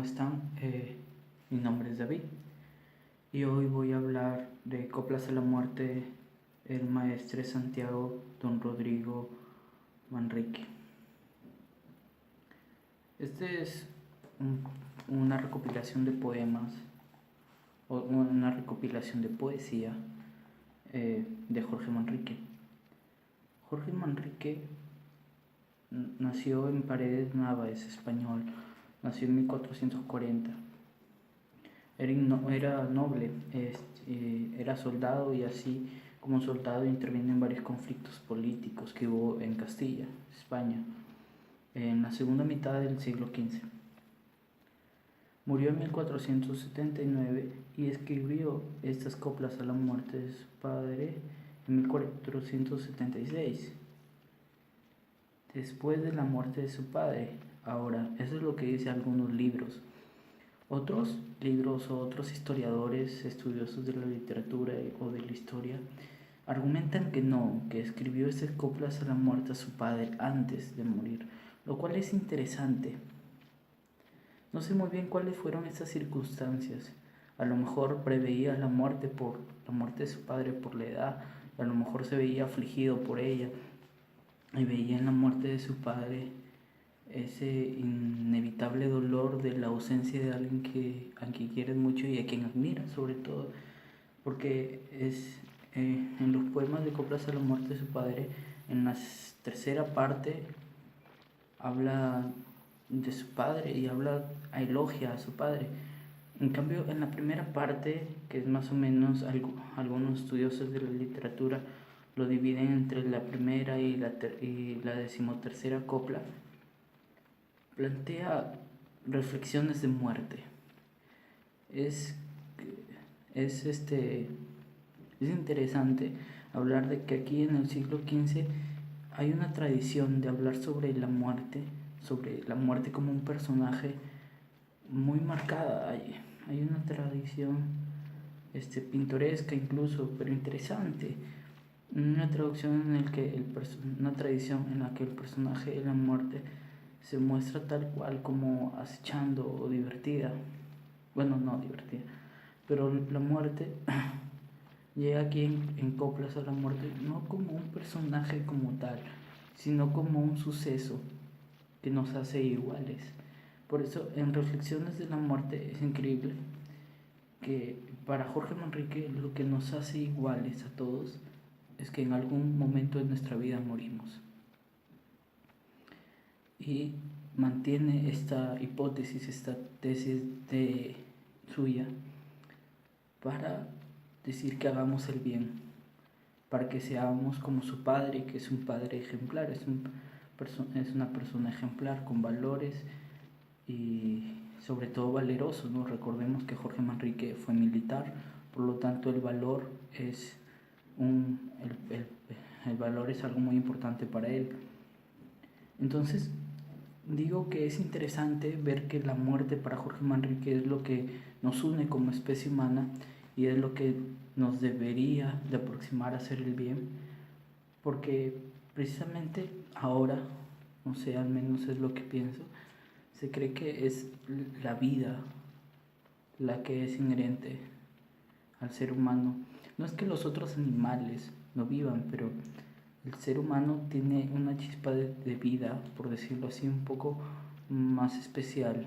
están? Mi nombre es David y hoy voy a hablar de Coplas a la Muerte, el maestre Santiago Don Rodrigo Manrique. Este es una recopilación de poemas o una recopilación de poesía de Jorge Manrique. Jorge Manrique nació en Paredes Nava, es español, nació en 1440. Era noble, era soldado y así como soldado intervino en varios conflictos políticos que hubo en Castilla, España, en la segunda mitad del siglo XV. Murió en 1479 y escribió estas coplas a la muerte de su padre en 1476. Después de la muerte de su padre. Ahora, eso es lo que dicen algunos libros. Otros libros o otros historiadores estudiosos de la literatura o de la historia argumentan que no, que escribió estas coplas a la muerte de su padre antes de morir, lo cual es interesante. No sé muy bien cuáles fueron estas circunstancias. A lo mejor preveía la muerte de su padre por la edad, a lo mejor se veía afligido por ella y veía en la muerte de su padre ese inevitable dolor de la ausencia de alguien a quien quiere mucho y a quien admira sobre todo, porque en los poemas de Coplas a la muerte de su padre, en la tercera parte habla de su padre y elogia a su padre. En cambio, en la primera parte, que es más o menos algunos estudiosos de la literatura lo dividen entre la primera y la decimotercera copla, plantea reflexiones de muerte. Es interesante hablar de que aquí en el siglo XV hay una tradición de hablar sobre la muerte como un personaje muy marcada. Hay una tradición pintoresca incluso, pero interesante. Una tradición en la que el personaje de la muerte se muestra tal cual como acechando o divertida. Bueno, no divertida, pero la muerte llega aquí en Coplas a la muerte no como un personaje como tal, sino como un suceso que nos hace iguales. Por eso en Reflexiones de la Muerte es increíble que para Jorge Manrique lo que nos hace iguales a todos es que en algún momento de nuestra vida morimos. Y mantiene esta hipótesis, esta tesis suya para decir que hagamos el bien, para que seamos como su padre, que es un padre ejemplar, es una persona ejemplar con valores y sobre todo valeroso, ¿no? Recordemos que Jorge Manrique fue militar, por lo tanto el valor es el valor es algo muy importante para él. Entonces digo que es interesante ver que la muerte para Jorge Manrique es lo que nos une como especie humana y es lo que nos debería de aproximar a hacer el bien, porque precisamente ahora, no sé, al menos es lo que pienso, se cree que es la vida la que es inherente al ser humano. No es que los otros animales no vivan, pero el ser humano tiene una chispa de vida, por decirlo así, un poco más especial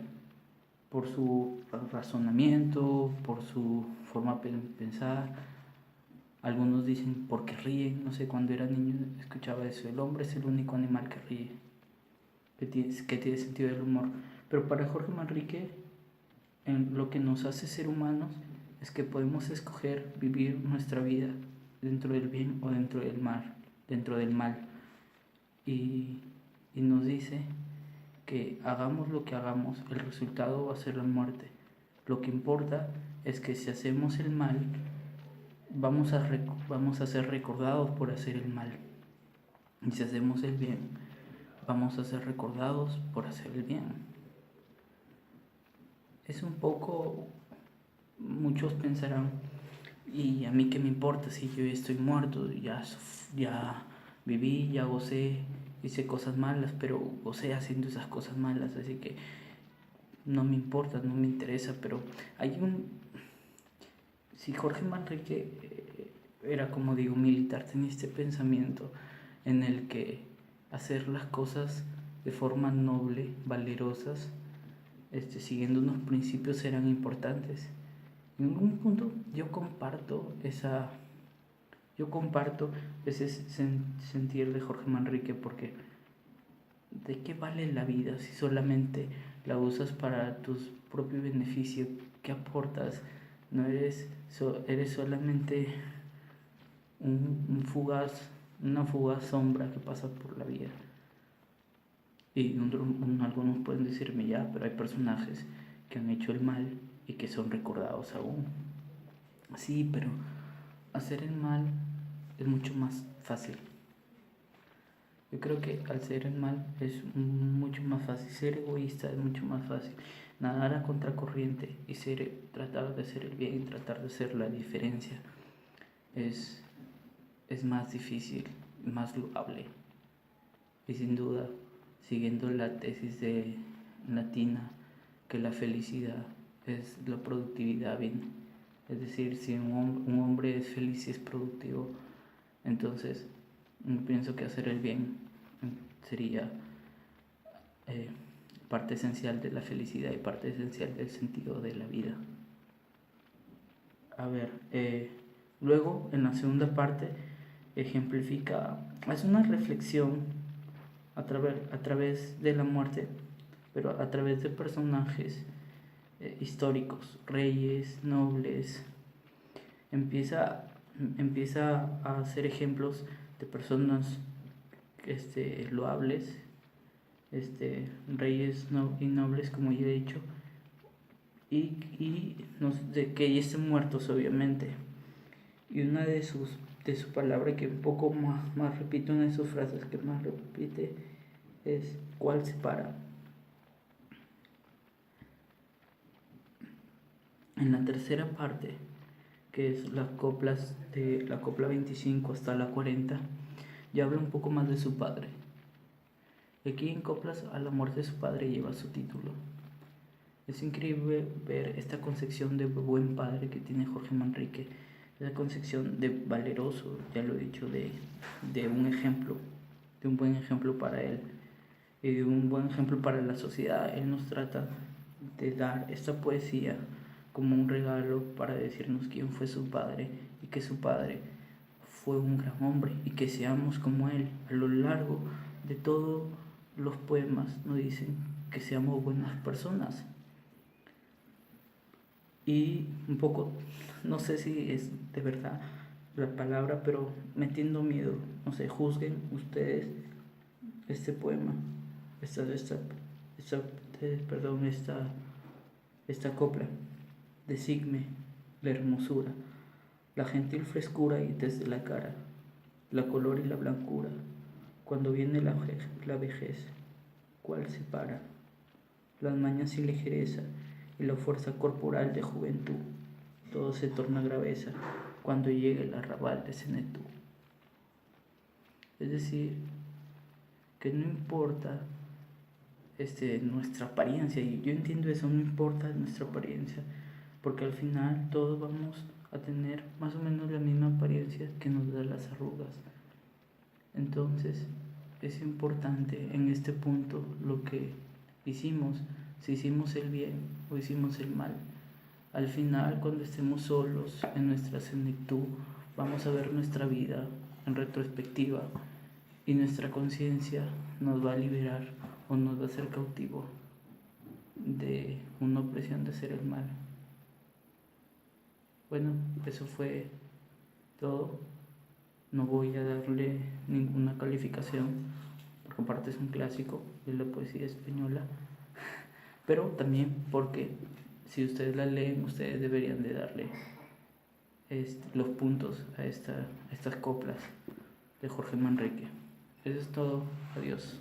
por su razonamiento, por su forma de pensar. Algunos dicen porque ríen, no sé, cuando era niño escuchaba eso, el hombre es el único animal que ríe, que tiene sentido del humor. Pero para Jorge Manrique, lo que nos hace ser humanos es que podemos escoger vivir nuestra vida dentro del bien o dentro del mal. Y nos dice que hagamos lo que hagamos, el resultado va a ser la muerte. Lo que importa es que si hacemos el mal, vamos a ser recordados por hacer el mal. Y si hacemos el bien, vamos a ser recordados por hacer el bien. Es un poco, muchos pensarán, y a mí qué me importa si yo estoy muerto, ya viví, ya gocé, hice cosas malas, pero gocé haciendo esas cosas malas, así que no me importa, no me interesa, pero si Jorge Manrique era, como digo, militar, tenía este pensamiento en el que hacer las cosas de forma noble, valerosas, siguiendo unos principios eran importantes. En algún punto yo comparto ese sentir de Jorge Manrique, porque ¿de qué vale la vida si solamente la usas para tu propio beneficio? ¿Qué aportas? No eres solamente una fugaz sombra que pasa por la vida. Y algunos pueden decirme, ya, pero hay personajes que han hecho el mal y que son recordados aún. Sí, pero hacer el mal es mucho más fácil. Yo creo que al hacer el mal es mucho más fácil. Ser egoísta es mucho más fácil. Nadar a contracorriente y tratar de hacer el bien, tratar de hacer la diferencia es más difícil, más loable. Y sin duda, siguiendo la tesis de latina, que la felicidad es la productividad bien. Es decir, si un hombre es feliz y es productivo, entonces pienso que hacer el bien sería parte esencial de la felicidad y parte esencial del sentido de la vida. A ver, luego en la segunda parte ejemplifica, es una reflexión a través de la muerte, pero a través de personajes históricos, reyes, nobles. Empieza a hacer ejemplos de personas loables, reyes y nobles, como ya he dicho, y que ya estén muertos, obviamente. Y una de su palabra que un poco más repite, una de sus frases que más repite es: ¿cuál separa? En la tercera parte, que es las coplas de la copla 25 hasta la 40, ya habla un poco más de su padre. Aquí en Coplas a la muerte de su padre lleva su título. Es increíble ver esta concepción de buen padre que tiene Jorge Manrique, esa concepción de valeroso, ya lo he dicho, de un ejemplo, de un buen ejemplo para él y de un buen ejemplo para la sociedad. Él nos trata de dar esta poesía como un regalo para decirnos quién fue su padre y que su padre fue un gran hombre y que seamos como él. A lo largo de todos los poemas nos dicen que seamos buenas personas. Y un poco, no sé si es de verdad la palabra, pero metiendo miedo, no sé, juzguen ustedes este poema, esta copla. Designe la hermosura, la gentil frescura y desde la cara, la color y la blancura, cuando viene la vejez, cuál separa, las mañas y ligereza y la fuerza corporal de juventud, todo se torna graveza cuando llegue el arrabal de senectud. Es decir, que no importa nuestra apariencia, y yo entiendo eso, no importa nuestra apariencia, porque al final todos vamos a tener más o menos la misma apariencia que nos da las arrugas. Entonces es importante en este punto lo que hicimos, si hicimos el bien o hicimos el mal. Al final, cuando estemos solos en nuestra senectud, vamos a ver nuestra vida en retrospectiva y nuestra conciencia nos va a liberar o nos va a hacer cautivo de una opresión de hacer el mal. Bueno, eso fue todo. No voy a darle ninguna calificación, porque aparte es un clásico de la poesía española, pero también porque si ustedes la leen, ustedes deberían de darle los puntos a estas coplas de Jorge Manrique. Eso es todo. Adiós.